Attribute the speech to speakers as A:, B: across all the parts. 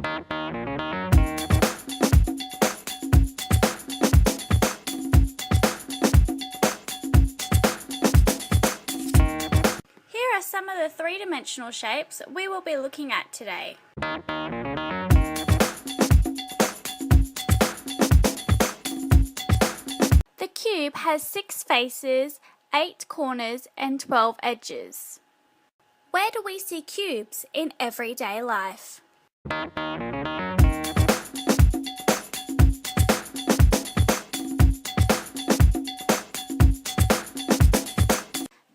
A: Here are some of the three-dimensional shapes we will be looking at today. The cube has 6 faces, 8 corners and 12 edges. Where do we see cubes in everyday life?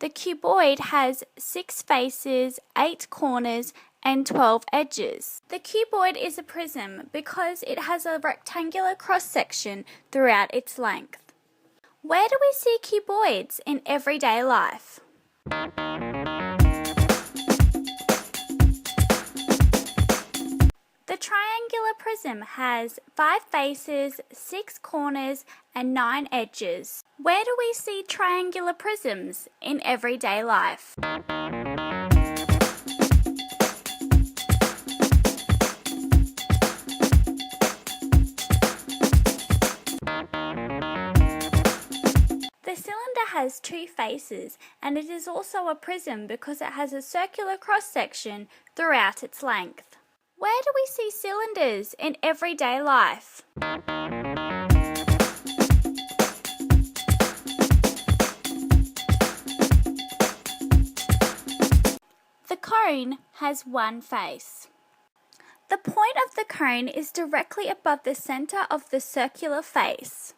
A: The cuboid has 6 faces, 8 corners and 12 edges. The cuboid is a prism because it has a rectangular cross-section throughout its length. Where do we see cuboids in everyday life? The triangular prism has 5 faces, 6 corners and 9 edges. Where do we see triangular prisms in everyday life? The cylinder has 2 faces and it is also a prism because it has a circular cross-section throughout its length. Where do we see cylinders in everyday life? The cone has 1 face. The point of the cone is directly above the center of the circular face.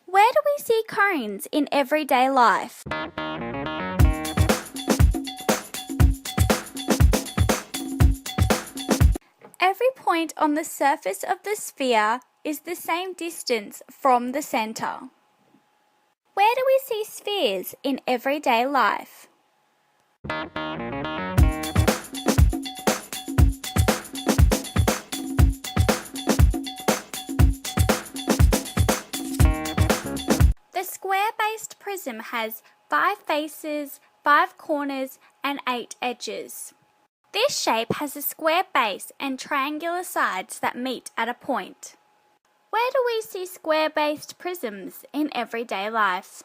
A: Where do we see cones in everyday life? Every point on the surface of the sphere is the same distance from the center. Where do we see spheres in everyday life? The square-based prism has 5 faces, 5 corners and 8 edges. This shape has a square base and triangular sides that meet at a point. Where do we see square-based prisms in everyday life?